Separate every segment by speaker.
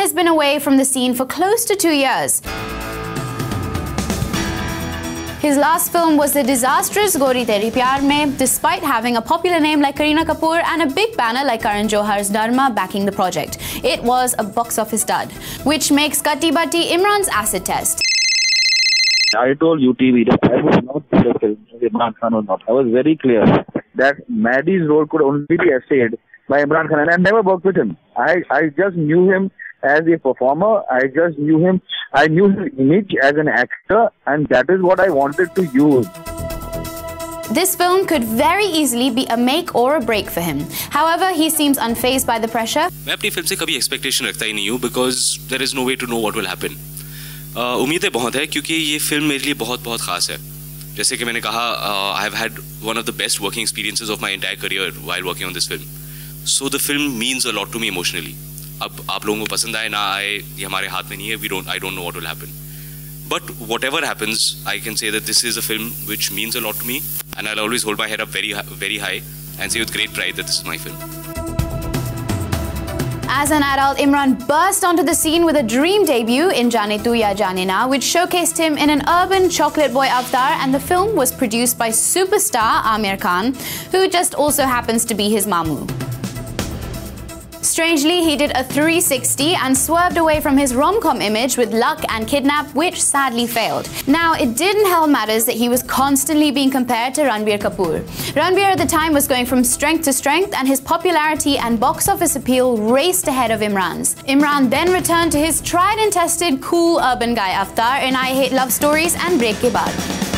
Speaker 1: has been away from the scene for close to 2 years. His last film was the disastrous Gori Teri Pyar Mein, despite having a popular name like Kareena Kapoor and a big banner like Karan Johar's Dharma backing the project. It was a box office dud, which makes Katti Batti Imran's acid test.
Speaker 2: I told UTV that I would not do the film if Imran Khan was not. I was very clear that Maddie's role could only be essayed by Imran Khan, and I never worked with him. I just knew him as a performer. I knew his image as an actor, and that is what I wanted to use.
Speaker 1: This film could very easily be a make or a break for him. However, he seems unfazed by the pressure.
Speaker 3: मैं अपनी film से कभी expectation रखता ही नहीं हूँ because there is no way to know what will happen. उम्मीदें बहुत है क्योंकि ये फिल्म मेरे लिए बहुत खास है. जैसे कि मैंने कहा, I have had one of the best working experiences of my entire career while working on this film. So the film means a lot to me emotionally. अब आप लोगों को पसंद आए ना आए ये हमारे हाथ में नहीं है. I don't know what will happen. But whatever happens, I can say that this is a film which means a lot to me, and I'll always hold my head up very high and say with great pride that this is my film.
Speaker 1: As an adult, Imran burst onto the scene with a dream debut in Jaane Tu Ya Jaane Na, which showcased him in an urban chocolate boy avatar, and the film was produced by superstar Aamir Khan, who just also happens to be his mamu. Strangely, he did a 360 and swerved away from his rom-com image with Luck and Kidnap, which sadly failed. Now, it didn't help matters that he was constantly being compared to Ranbir Kapoor. Ranbir at the time was going from strength to strength, and his popularity and box office appeal raced ahead of Imran's. Imran then returned to his tried and tested cool urban guy avatar in I Hate Love Stories and Break Ke Baad.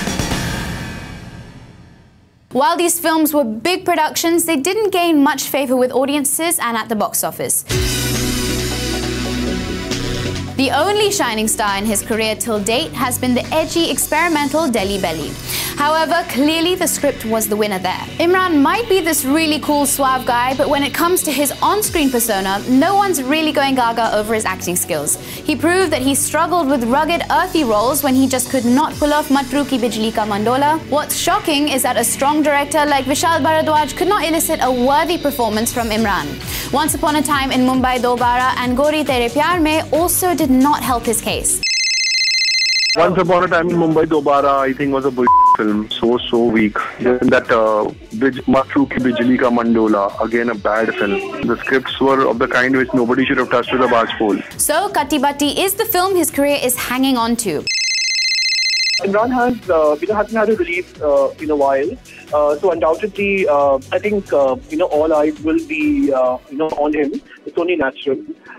Speaker 1: While these films were big productions, they didn't gain much favor with audiences and at the box office. The only shining star in his career till date has been the edgy, experimental Delhi Belly. However, clearly the script was the winner there. Imran might be this really cool, suave guy, but when it comes to his on-screen persona, no one's really going gaga over his acting skills. He proved that he struggled with rugged, earthy roles when he just could not pull off Matru Ki Bijli Ka Mandola. What's shocking is that a strong director like Vishal Bharadwaj could not elicit a worthy performance from Imran. Once Upon a Time in Mumbai Dobara and Gori Tere Pyar Mein also did not help his case.
Speaker 4: Once Upon a Time in Mumbai Dobara, I think, was a film. So weak. Then that Matru Ki Bijli Ka Mandola, again a bad film. The scripts were of the kind which nobody should have touched with a barge pole.
Speaker 1: So, Katti Batti is the film his career is hanging on to.
Speaker 5: Imran hasn't had a release in a while, so undoubtedly, I think all eyes will be on him. It's only natural.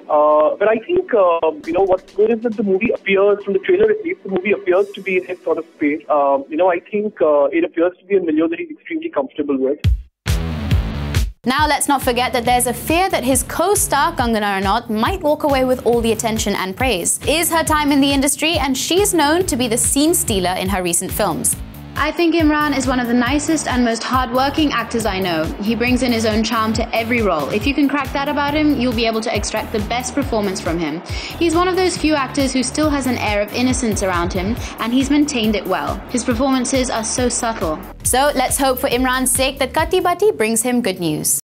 Speaker 5: But I think what's good is that the movie appears, from the trailer at least, the movie appears to be in his sort of space. I think it appears to be a milieu that he's extremely comfortable with.
Speaker 1: Now let's not forget that there's a fear that his co-star Kangana Ranaut might walk away with all the attention and praise. It is her time in the industry, and she's known to be the scene stealer in her recent films. I think Imran is one of the nicest and most hardworking actors I know. He brings in his own charm to every role. If you can crack that about him, you'll be able to extract the best performance from him. He's one of those few actors who still has an air of innocence around him, and he's maintained it well. His performances are so subtle. So let's hope for Imran's sake that Katti Batti brings him good news.